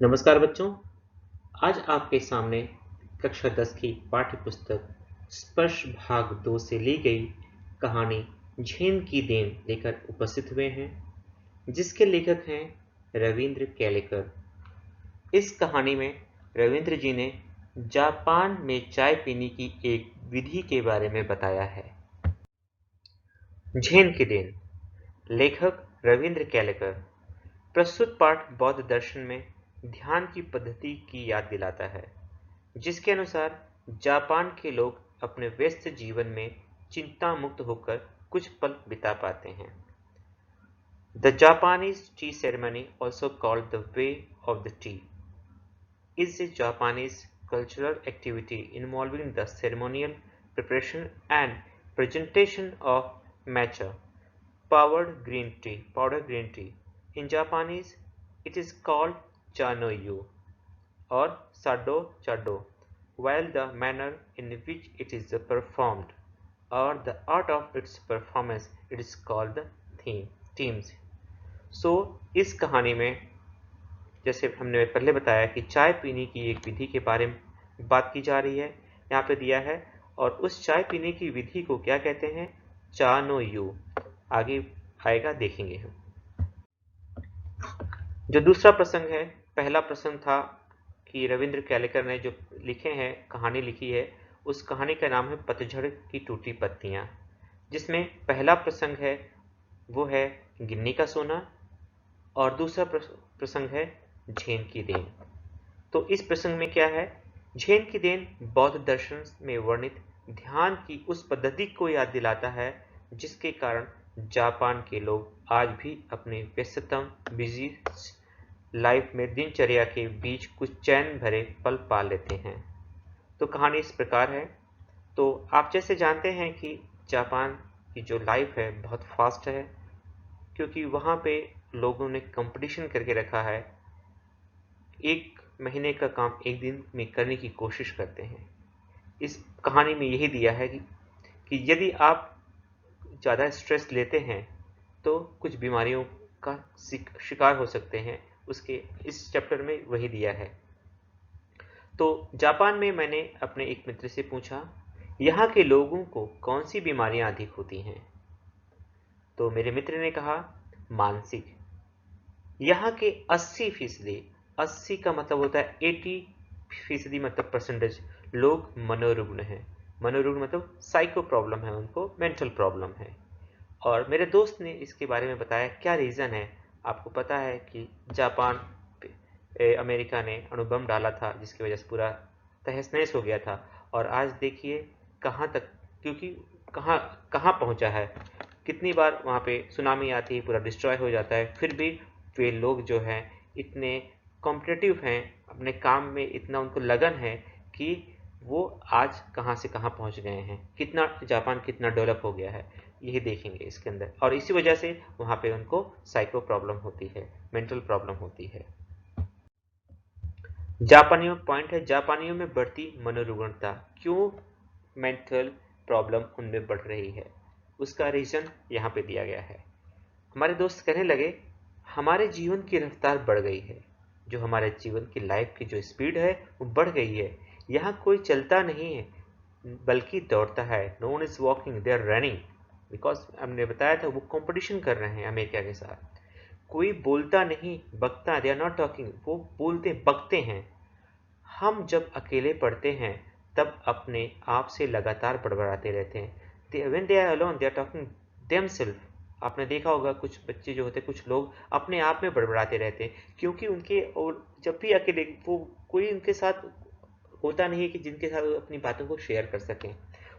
नमस्कार बच्चों। आज आपके सामने कक्षा 10 की पाठ्य पुस्तक स्पर्श भाग 2 से ली गई कहानी झेन की देन लेकर उपस्थित हुए हैं, जिसके लेखक हैं रविंद्र केलेकर। इस कहानी में रविंद्र जी ने जापान में चाय पीने की एक विधि के बारे में बताया है। झेन की देन, लेखक रविंद्र केलेकर। प्रस्तुत पाठ बौद्ध दर्शन में ध्यान की पद्धति की याद दिलाता है, जिसके अनुसार जापान के लोग अपने व्यस्त जीवन में चिंता मुक्त होकर कुछ पल बिता पाते हैं। The Japanese tea ceremony, also called the Way of the Tea, is a Japanese cultural activity involving the ceremonial preparation and presentation of matcha powdered green tea. In Japanese, it is called cha-no-yu or sado-chado, while the manner in which it is performed or the art of its performance it is called the themes. So इस कहानी में जैसे हमने पहले बताया कि चाय पीने की एक विधि के बारे में बात की जा रही है, यहाँ पे दिया है। और उस चाय पीने की विधि को क्या कहते हैं? चा नो यू। आगे आएगा, देखेंगे हम। जो दूसरा प्रसंग है, पहला प्रसंग था कि रविंद्र केलेकर ने जो लिखे हैं, कहानी लिखी है, उस कहानी का नाम है पतझड़ की टूटी पत्तियां, जिसमें पहला प्रसंग है वो है गिन्नी का सोना और दूसरा प्रसंग है झेन की देन। तो इस प्रसंग में क्या है? झेन की देन बौद्ध दर्शन में वर्णित ध्यान की उस पद्धति को याद दिलाता है, जिसके कारण जापान के लोग आज भी अपने व्यस्ततम बिजी लाइफ में दिनचर्या के बीच कुछ चैन भरे पल पा लेते हैं। तो कहानी इस प्रकार है। तो आप जैसे जानते हैं कि जापान की जो लाइफ है बहुत फास्ट है, क्योंकि वहाँ पे लोगों ने कंपटीशन करके रखा है। एक महीने का काम एक दिन में करने की कोशिश करते हैं। इस कहानी में यही दिया है कि यदि आप ज़्यादा स्ट्रेस लेते हैं तो कुछ बीमारियों का शिकार हो सकते हैं। उसके इस चैप्टर में वही दिया है। तो जापान में मैंने अपने एक मित्र से पूछा, यहाँ के लोगों को कौन सी बीमारियां अधिक होती हैं? तो मेरे मित्र ने कहा, मानसिक। यहाँ के 80%, 80 का मतलब होता है 80% मतलब परसेंटेज लोग मनोरुग्ण हैं। मनोरुग्ण मतलब साइको प्रॉब्लम है, उनको मेंटल प्रॉब्लम है। और मेरे दोस्त ने इसके बारे में बताया क्या रीज़न है। आपको पता है कि जापान पे अमेरिका ने अणुबम डाला था, जिसकी वजह से पूरा तहस नहस हो गया था। और आज देखिए कहाँ तक, क्योंकि कहाँ कहाँ पहुँचा है। कितनी बार वहाँ पे सुनामी आती है, पूरा डिस्ट्रॉय हो जाता है, फिर भी वे लोग जो हैं इतने कॉम्पिटिटिव हैं, अपने काम में इतना उनको लगन है कि वो आज कहाँ से कहाँ पहुँच गए हैं। कितना जापान कितना डेवलप हो गया है, यही देखेंगे इसके अंदर। और इसी वजह से वहाँ पे उनको साइको प्रॉब्लम होती है, मेंटल प्रॉब्लम होती है। जापानियों पॉइंट है, जापानियों में बढ़ती मनोरुग्णता। क्यों मेंटल प्रॉब्लम उनमें बढ़ रही है, उसका रीज़न यहाँ पे दिया गया है। हमारे दोस्त कहने लगे, हमारे जीवन की रफ्तार बढ़ गई है। जो हमारे जीवन की लाइफ की जो स्पीड है वो बढ़ गई है। यहाँ कोई चलता नहीं है बल्कि दौड़ता है। No one is walking, they are running. Because हमने बताया था वो कंपटीशन कर रहे हैं अमेरिका के साथ। कोई बोलता नहीं, बकता, दे आर नॉट टॉकिंग, वो बोलते बकते हैं। हम जब अकेले पढ़ते हैं तब अपने आप से लगातार बड़बड़ाते रहते हैं। When they are alone they are talking themself. आपने देखा होगा कुछ बच्चे जो होते हैं, कुछ लोग अपने आप में बड़बड़ाते रहते हैं, क्योंकि उनके और जब भी अकेले वो कोई उनके साथ होता नहीं है कि जिनके साथ वो अपनी बातों को शेयर कर सकें।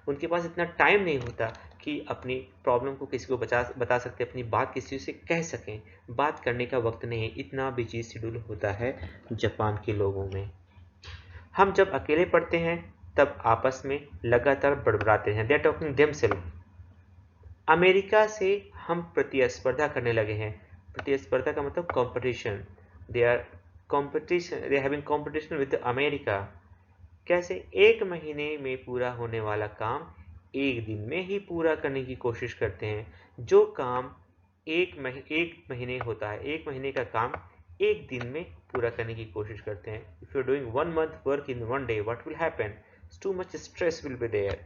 उनके पास इतना टाइम नहीं होता कि अपनी प्रॉब्लम को किसी को बता सकते, अपनी बात किसी से कह सकें। बात करने का वक्त नहीं, इतना बिजी शेड्यूल होता है जापान के लोगों में। हम जब अकेले पढ़ते हैं तब आपस में लगातार बड़बड़ाते हैं। They are talking themself. America से हम प्रतिस्पर्धा करने लगे हैं। प्रतिस्पर्धा का मतलब competition. They are competition, they having competition with America. कैसे? एक महीने में पूरा होने वाला काम एक दिन में ही पूरा करने की कोशिश करते हैं। जो काम एक महीने होता है, एक महीने का काम एक दिन में पूरा करने की कोशिश करते हैं। If you are doing 1 month work in 1 day, what will happen? Too much stress will be there.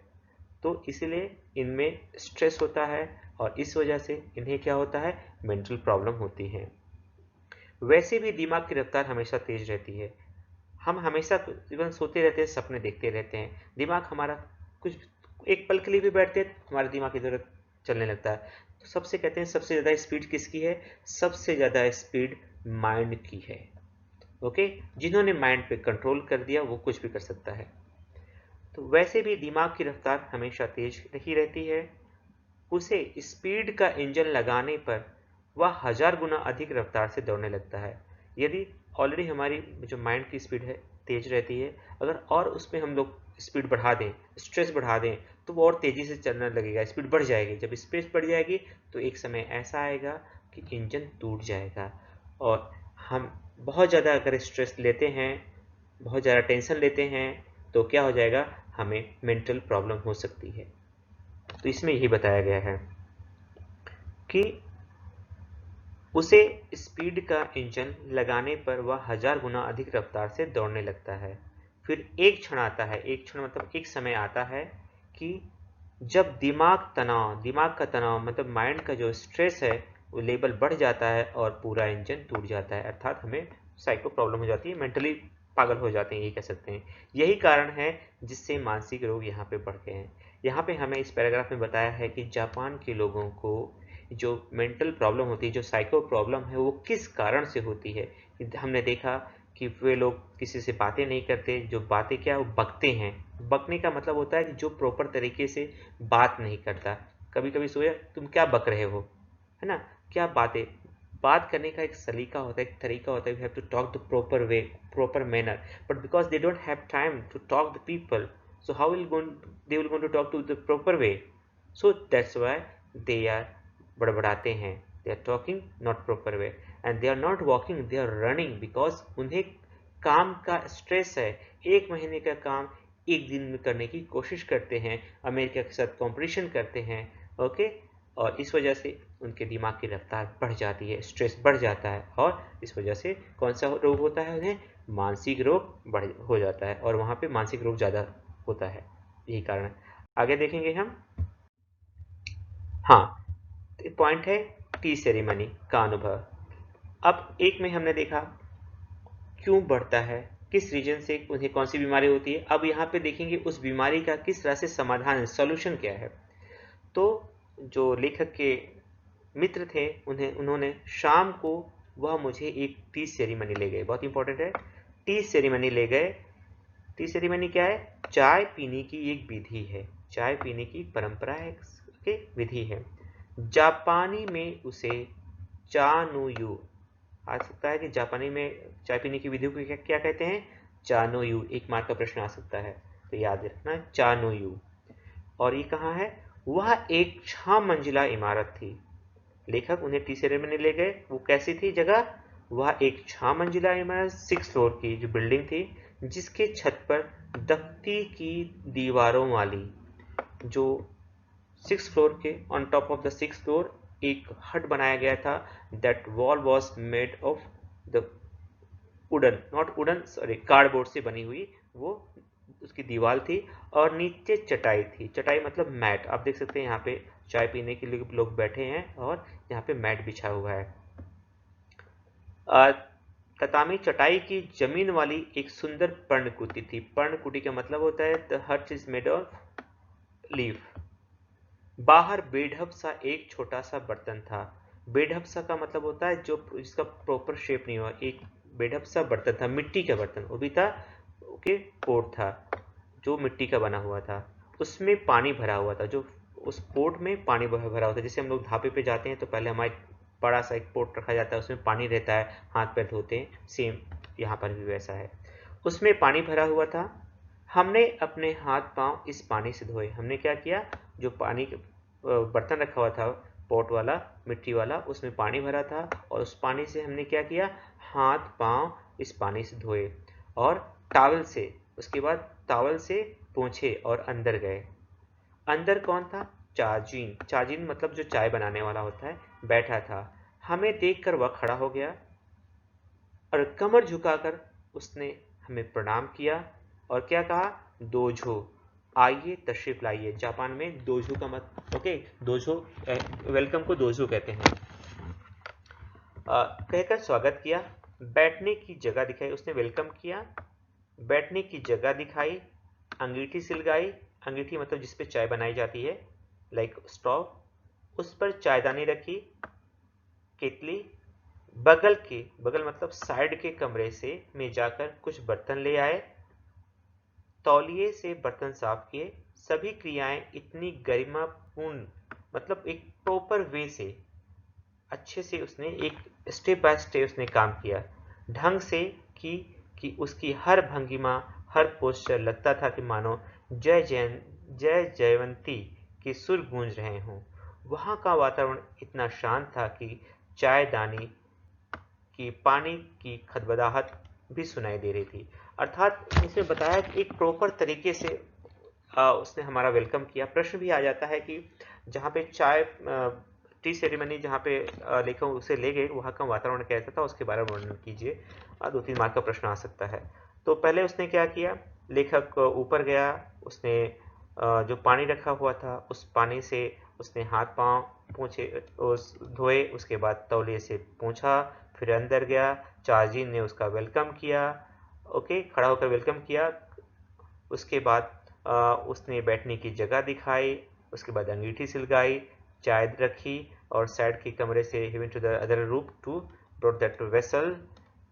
तो इसलिए इनमें स्ट्रेस होता है और इस वजह से इन्हें क्या होता है, मेंटल प्रॉब्लम होती है। वैसे भी दिमाग की रफ्तार हमेशा तेज रहती है। हम हमेशा इवन सोते रहते हैं, सपने देखते रहते हैं, दिमाग हमारा कुछ एक पल के लिए भी बैठते हैं हमारे दिमाग इधर उधर चलने लगता है। तो सबसे कहते हैं सबसे ज़्यादा स्पीड किसकी है? सबसे ज़्यादा स्पीड माइंड की है। ओके, जिन्होंने माइंड पे कंट्रोल कर दिया वो कुछ भी कर सकता है। तो वैसे भी दिमाग की रफ्तार हमेशा तेज ही रहती है। उसे स्पीड का इंजन लगाने पर वह 1000 गुना अधिक रफ्तार से दौड़ने लगता है। यदि ऑलरेडी हमारी जो माइंड की स्पीड है तेज रहती है, अगर और उसमें हम लोग स्पीड बढ़ा दें, स्ट्रेस बढ़ा दें, तो वो और तेज़ी से चलने लगेगा, स्पीड बढ़ जाएगी। जब स्पीड बढ़ जाएगी तो एक समय ऐसा आएगा कि इंजन टूट जाएगा। और हम बहुत ज़्यादा अगर स्ट्रेस लेते हैं, बहुत ज़्यादा टेंशन लेते हैं, तो क्या हो जाएगा, हमें मेंटल प्रॉब्लम हो सकती है। तो इसमें यही बताया गया है कि उसे स्पीड का इंजन लगाने पर वह 1000 गुना अधिक रफ्तार से दौड़ने लगता है। फिर एक क्षण आता है, एक क्षण मतलब एक समय आता है कि जब दिमाग का तनाव मतलब माइंड का जो स्ट्रेस है वो लेवल बढ़ जाता है और पूरा इंजन टूट जाता है, अर्थात हमें साइको प्रॉब्लम हो जाती है, मेंटली पागल हो जाते हैं, ये कह सकते हैं। यही कारण है जिससे मानसिक रोग यहाँ पे बढ़ गए हैं। यहाँ पे हमें इस पैराग्राफ में बताया है कि जापान के लोगों को जो मेंटल प्रॉब्लम होती है, जो साइको प्रॉब्लम है, वो किस कारण से होती है। हमने देखा कि वे लोग किसी से बातें नहीं करते, जो बातें क्या वो बकते हैं। बकने का मतलब होता है कि जो प्रॉपर तरीके से बात नहीं करता। कभी कभी सोया तुम क्या बक रहे हो, है ना, क्या बातें, बात करने का एक सलीका होता है, एक तरीका होता है, we have to talk the proper way, proper manner, but because they don't have time to talk the people, so how will going they will going to talk to the proper way, so that's why they are बड़बड़ाते हैं, they are talking not proper way and they are not walking, they are running because उन्हें काम का stress है। एक महीने का काम एक दिन में करने की कोशिश करते हैं, अमेरिका के साथ कंपटीशन करते हैं। ओके, और इस वजह से उनके दिमाग की रफ्तार बढ़ जाती है, स्ट्रेस बढ़ जाता है और इस वजह से कौन सा रोग होता है, उन्हें मानसिक रोग बढ़ हो जाता है और वहाँ पे मानसिक रोग ज़्यादा होता है, यही कारण है। आगे देखेंगे हम। हाँ, पॉइंट है टी सेरेमनी का अनुभव। अब एक में हमने देखा क्यों बढ़ता है, किस रीजन से उन्हें कौन सी बीमारी होती है। अब यहाँ पे देखेंगे उस बीमारी का किस तरह से समाधान है, सॉल्यूशन क्या है। तो जो लेखक के मित्र थे उन्होंने शाम को वह मुझे एक टी सेरेमनी ले गए, बहुत इंपॉर्टेंट है, टी सेरेमनी ले गए। टी सेरेमनी क्या है? चाय पीने की एक विधि है, चाय पीने की परंपरा है, विधि है। जापानी में उसे चानुयू, आ सकता है कि जापानी में चाय पीने की विधि को क्या कहते हैं, चानुयू। एक मार्क का प्रश्न आ सकता है, तो याद रखना चानुयू। और ये कहाँ है? वह एक 6 मंजिला इमारत थी। लेखक उन्हें टी सेरेमनी ले गए, वो कैसी थी जगह? वह एक 6 मंजिला इमारत, 6 फ्लोर की जो बिल्डिंग थी, जिसके छत पर दफ्ती की दीवारों वाली, जो 6 फ्लोर के on top of the 6 floor एक हट बनाया गया था। That wall was made of the wooden, not wooden sorry, cardboard से बनी हुई वो उसकी दीवार थी और नीचे चटाई थी। चटाई मतलब मैट, आप देख सकते हैं यहाँ पे चाय पीने के लिए लोग बैठे हैं और यहाँ पे मैट बिछा हुआ है। ततामी चटाई की जमीन वाली एक सुंदर पर्णकुटी थी। पर्णकुटी का मतलब होता है द हट इज मेड ऑफ लीफ। बाहर बेढप सा एक छोटा सा बर्तन था। बेढप सा का मतलब होता है जो जिसका प्रॉपर शेप नहीं हुआ, एक बेढप सा बर्तन था, मिट्टी का बर्तन वो भी था, ओके, पोट था जो मिट्टी का बना हुआ था। उसमें पानी भरा हुआ था, जो उस पोट में पानी भरा हुआ था। जैसे हम लोग ढाबे पे जाते हैं तो पहले हमारे बड़ा सा एक पोट रखा जाता है, उसमें पानी रहता है, हाथ पैर धोते हैं, सेम यहाँ पर भी वैसा है। उसमें पानी भरा हुआ था। हमने अपने हाथ पांव इस पानी से धोए। हमने क्या किया, जो पानी बर्तन रखा हुआ था पॉट वाला मिट्टी वाला, उसमें पानी भरा था और उस पानी से हमने क्या किया, हाथ पांव इस पानी से धोए और टॉवल से, उसके बाद टॉवल से पोंछे और अंदर गए। अंदर कौन था? चाजिन। चाजिन मतलब जो चाय बनाने वाला होता है, बैठा था। हमें देखकर वह खड़ा हो गया। और कमर झुकाकर उसने हमें प्रणाम किया और क्या कहा, दोजो, आइए तशरीफ लाइए। जापान में दोजो का ओके, दोजो, वेलकम को दोजो कहते हैं। कहकर स्वागत किया, बैठने की जगह दिखाई, उसने वेलकम किया, बैठने की जगह दिखाई, अंगीठी सिलगाई, अंगीठी मतलब जिस पे चाय बनाई जाती है, लाइक स्टोव, उस पर चायदानी रखी, केतली, बगल मतलब साइड के कमरे से में जाकर कुछ बर्तन ले आए, तौलिए से बर्तन साफ किए। सभी क्रियाएं इतनी गरिमापूर्ण, मतलब एक प्रॉपर वे से, अच्छे से उसने एक स्टेप बाय स्टेप उसने काम किया, ढंग से कि उसकी हर भंगिमा, हर पोस्चर लगता था कि मानो जय जयवंती के सुर गूंज रहे हों। वहां का वातावरण इतना शांत था कि चायदानी की पानी की खदबदाहट भी सुनाई दे रही थी। अर्थात इसने बताया कि एक प्रॉपर तरीके से उसने हमारा वेलकम किया। प्रश्न भी आ जाता है कि जहाँ पे चाय टी सेरेमनी जहाँ पे लेखक उसे ले गए, वहाँ का वातावरण कैसा था, उसके बारे में वर्णन कीजिए। 2-3 मार्क का प्रश्न आ सकता है। तो पहले उसने क्या किया, लेखक ऊपर गया, उसने जो पानी रखा हुआ था उस पानी से उसने हाथ पांव पोंछे, धोए, उसके बाद तौलिए से पोंछा, फिर अंदर गया, चार्जिन ने उसका वेलकम किया, ओके, खड़ा होकर वेलकम किया। उसके बाद उसने बैठने की जगह दिखाई, उसके बाद अंगीठी सिलगाई, चाय रखी और साइड के कमरे से ही went to the other room to brought that vessel,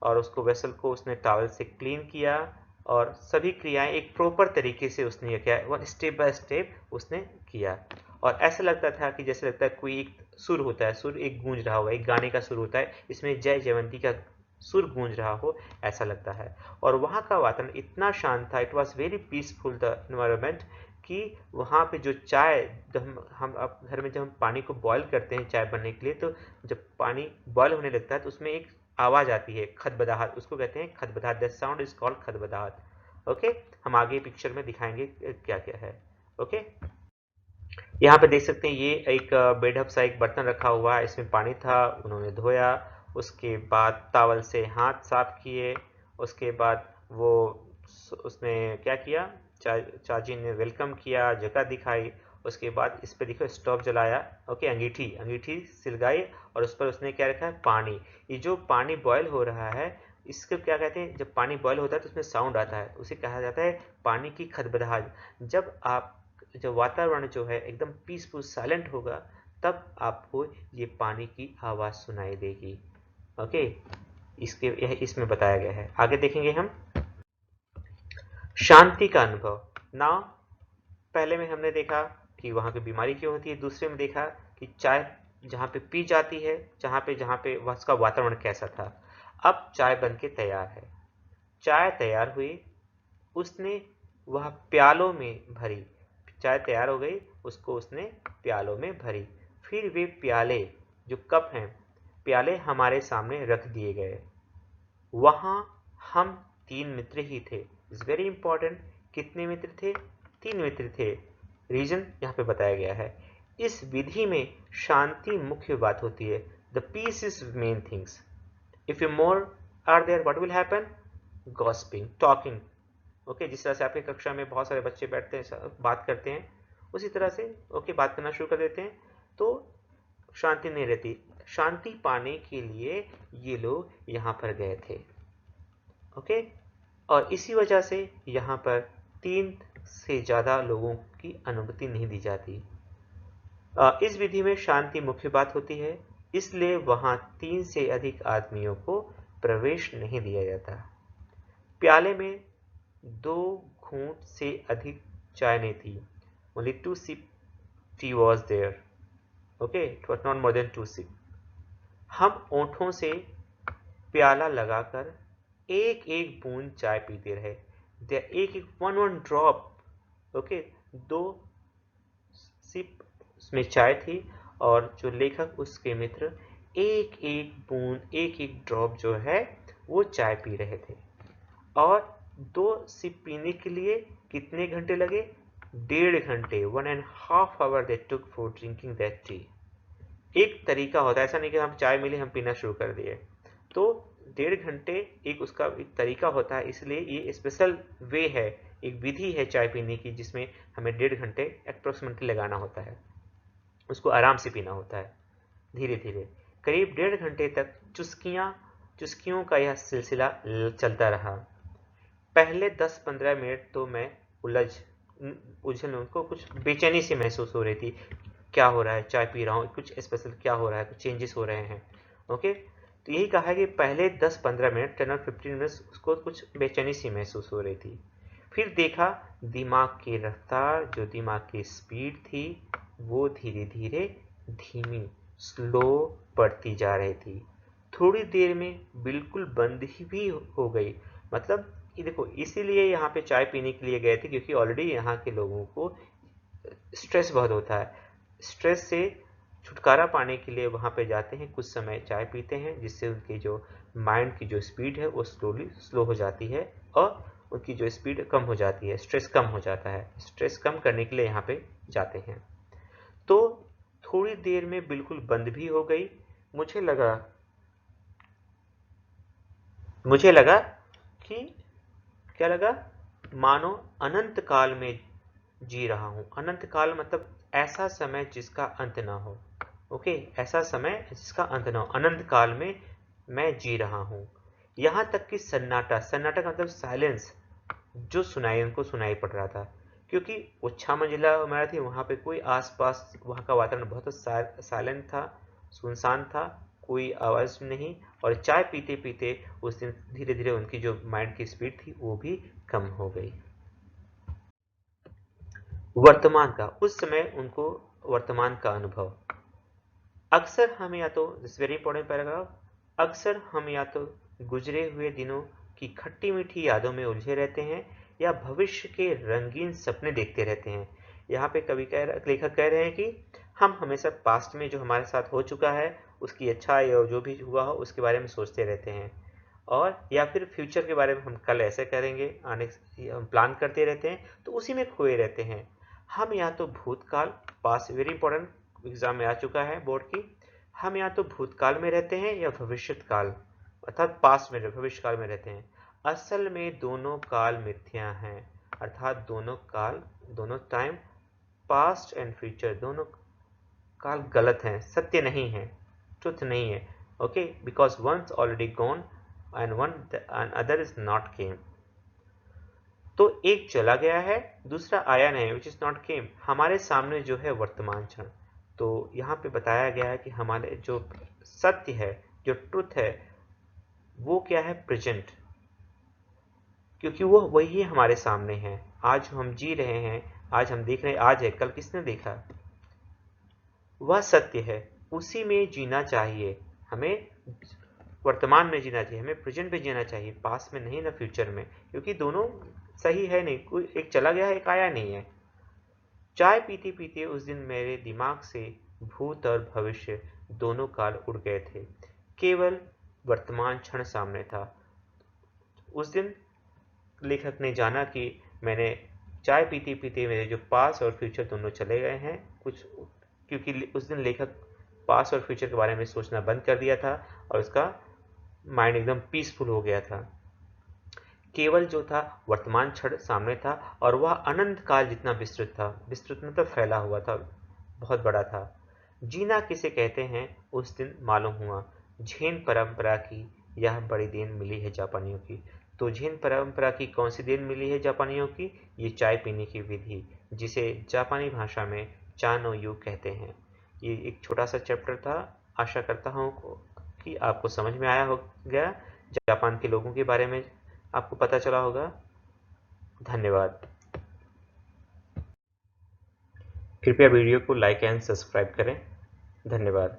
और उसको वेसल को उसने टॉवल से क्लीन किया, और सभी क्रियाएं एक प्रॉपर तरीके से उसने किया, वन स्टेप बाय स्टेप उसने किया। और ऐसा लगता था कि जैसे लगता है कोई एक सुर होता है, सुर एक गूंज रहा होगा, एक गाने का सुर होता है, इसमें जय जयवंती का सुर गूंज रहा हो, ऐसा लगता है। और वहाँ का वातावरण इतना शांत था, it was very peaceful the environment, कि वहाँ पे जो चाय, जब हम घर में जब हम पानी को बॉयल करते हैं चाय बनने के लिए, तो जब पानी बॉयल होने लगता है तो उसमें एक आवाज़ आती है, खदबदाहट, उसको कहते हैं खदबदाहट, दैट साउंड इज कॉल्ड खदबदाहट। ओके, हम आगे पिक्चर में दिखाएंगे क्या क्या है। ओके, यहाँ पे देख सकते हैं ये एक बेढप सा एक बर्तन रखा हुआ है, इसमें पानी था, उन्होंने धोया, उसके बाद टॉवल से हाथ साफ किए, उसके बाद वो उसने क्या किया, चाची ने वेलकम किया, जगह दिखाई, उसके बाद इस पे देखो स्टोव जलाया, ओके, अंगीठी सिलगाई, और उस पर उसने क्या रखा है, पानी। ये जो पानी बॉयल हो रहा है, इसको क्या कहते हैं, जब पानी बॉयल होता है तो उसमें साउंड आता है, उसे कहा जाता है पानी की खदबदाहट। जब वातावरण जो है एकदम पीसफुल साइलेंट होगा, तब आपको ये पानी की आवाज़ सुनाई देगी। ओके, इसमें बताया गया है। आगे देखेंगे हम शांति का अनुभव। नाउ पहले में हमने देखा कि वहाँ की बीमारी क्यों होती है, दूसरे में देखा कि चाय जहाँ पे पी जाती है, जहाँ पे उसका वातावरण कैसा था। अब चाय बन के तैयार है, चाय तैयार हुई, उसने वह प्यालों में भरी, चाय तैयार हो गई, उसको उसने प्यालों में भरी, फिर वे प्याले, जो कप हैं, प्याले हमारे सामने रख दिए गए। वहाँ हम 3 मित्र ही थे। इट्स वेरी इंपॉर्टेंट, कितने मित्र थे, 3 मित्र थे। रीजन यहाँ पे बताया गया है। इस विधि में शांति मुख्य बात होती है। The peace is main things. If you more are there, what will happen, gossiping, talking. Okay, जिस तरह से आपकी कक्षा में बहुत सारे बच्चे बैठते हैं, बात करते हैं, उसी तरह से ओके बात करना शुरू कर देते हैं, तो शांति नहीं रहती। शांति पाने के लिए ये लोग यहाँ पर गए थे। ओके, और इसी वजह से यहाँ पर 3 से ज़्यादा लोगों की अनुमति नहीं दी जाती। इस विधि में शांति मुख्य बात होती है, इसलिए वहाँ 3 से अधिक आदमियों को प्रवेश नहीं दिया जाता। प्याले में 2 घूंट से अधिक चाय नहीं थी। Only 2 sip tea was there. Okay, it was not more than 2 sip. हम ओंठों से प्याला लगाकर एक एक बूंद चाय पीते रहे। एक एक वन ड्रॉप, ओके, 2 सिप उसमें चाय थी, और जो लेखक उसके मित्र एक एक बूंद, एक एक ड्रॉप जो है वो चाय पी रहे थे। और 2 सिप पीने के लिए कितने घंटे लगे, 1.5 घंटे, 1.5 hour they took for drinking that tea। एक तरीका होता है, ऐसा नहीं कि हम चाय मिली हम पीना शुरू कर दिए। तो 1.5 घंटे एक उसका एक तरीका होता है, इसलिए ये स्पेशल वे है, एक विधि है चाय पीने की, जिसमें हमें 1.5 घंटे अप्रोक्सीमेटली लगाना होता है, उसको आराम से पीना होता है, धीरे धीरे। करीब 1.5 घंटे तक चुस्कियों का यह सिलसिला चलता रहा। पहले 10-15 मिनट तो मैं उलझन उनको कुछ बेचैनी सी महसूस हो रही थी, क्या हो रहा है, चाय पी रहा हूँ, कुछ स्पेशल क्या हो रहा है, कुछ चेंजेस हो रहे हैं। ओके, तो यही कहा है कि पहले 10-15 मिनट 10 और 15 मिनट्स उसको कुछ बेचैनी सी महसूस हो रही थी। फिर देखा दिमाग की रफ्तार, जो दिमाग की स्पीड थी, वो धीरे धीरे धीमी, स्लो बढ़ती जा रही थी। थोड़ी देर में बिल्कुल बंद ही भी हो गई। मतलब ये देखो, इसीलिए यहाँ पे चाय पीने के लिए गए थे, क्योंकि ऑलरेडी यहाँ के लोगों को स्ट्रेस बहुत होता है। स्ट्रेस से छुटकारा पाने के लिए वहाँ पे जाते हैं, कुछ समय चाय पीते हैं, जिससे उनके जो माइंड की जो स्पीड है वो स्लो हो जाती है, और उनकी जो स्पीड कम हो जाती है, स्ट्रेस कम हो जाता है। स्ट्रेस कम करने के लिए यहाँ पे जाते हैं। तो थोड़ी देर में बिल्कुल बंद भी हो गई। मुझे लगा कि क्या लगा, मानो अनंत काल में जी रहा हूं। अनंत काल मतलब ऐसा समय जिसका अंत ना हो। ओके, ऐसा समय जिसका अंत ना हो, अनंत काल में मैं जी रहा हूं। यहां तक कि सन्नाटा का मतलब साइलेंस, जो उनको सुनाई पड़ रहा था, क्योंकि वो 6 मंजिला इमारत थी, वहां पे कोई आसपास, वहां का वातावरण बहुत साइलेंट था, सुनसान था, कोई आवाज नहीं। और चाय पीते पीते उस दिन धीरे धीरे उनकी जो माइंड की स्पीड थी वो भी कम हो गई। वर्तमान का, उस समय उनको वर्तमान का अनुभव। अक्सर हम या तो, दिस वेरी इंपॉर्टेंट पैराग्राफ, अक्सर हम या तो गुजरे हुए दिनों की खट्टी मीठी यादों में उलझे रहते हैं, या भविष्य के रंगीन सपने देखते रहते हैं। यहाँ पे लेखक कह रहे हैं कि हम हमेशा पास्ट में जो हमारे साथ हो चुका है, उसकी अच्छा या जो भी हुआ हो उसके बारे में सोचते रहते हैं, और या फिर फ्यूचर के बारे में हम कल ऐसे करेंगे, आने हम प्लान करते रहते हैं, तो उसी में खोए रहते हैं। हम या तो भूतकाल, पास वेरी इंपॉर्टेंट, एग्जाम में आ चुका है बोर्ड की, हम या तो भूतकाल में रहते हैं या भविष्य काल, अर्थात पास में, भविष्य काल में रहते हैं। असल में दोनों काल मिथ्या हैं, अर्थात दोनों काल, दोनों टाइम, पास्ट एंड फ्यूचर, दोनों काल गलत हैं, सत्य नहीं है, ट्रुथ नहीं है। Okay, because once already gone and other is not came। तो एक चला गया है, दूसरा आया नहीं, which is not came। हमारे सामने जो है वर्तमान क्षण, तो यहाँ पे बताया गया है कि हमारे जो सत्य है, जो ट्रुथ है, वो क्या है, प्रेजेंट, क्योंकि वो वही हमारे सामने है। आज हम जी रहे हैं, आज हम देख रहे हैं, आज है, कल किसने देखा, वह सत्य है, उसी में जीना चाहिए हमें। वर्तमान में जीना चाहिए हमें, प्रेजेंट में जीना चाहिए, पास में नहीं, ना फ्यूचर में, क्योंकि दोनों सही है नहीं, कोई एक चला गया है, एक आया नहीं है। चाय पीते पीते उस दिन मेरे दिमाग से भूत और भविष्य दोनों काल उड़ गए थे, केवल वर्तमान क्षण सामने था। उस दिन लेखक ने जाना कि मैंने चाय पीते पीते मेरे जो पास और फ्यूचर दोनों चले गए हैं, कुछ, क्योंकि उस दिन लेखक पास और फ्यूचर के बारे में सोचना बंद कर दिया था, और उसका माइंड एकदम पीसफुल हो गया था। केवल जो था वर्तमान क्षण सामने था, और वह अनंत काल जितना विस्तृत था, विस्तृत मतलब फैला हुआ था, बहुत बड़ा था। जीना किसे कहते हैं उस दिन मालूम हुआ। झेन परंपरा की यह बड़ी देन मिली है जापानियों की। तो झेन परंपरा की कौन सी देन मिली है जापानियों की, ये चाय पीने की विधि, जिसे जापानी भाषा में चा नो यू कहते हैं। ये एक छोटा सा चैप्टर था, आशा करता हूँ कि आपको समझ में आया हो गया, जापान के लोगों के बारे में आपको पता चला होगा। धन्यवाद। कृपया वीडियो को लाइक एंड सब्सक्राइब करें। धन्यवाद।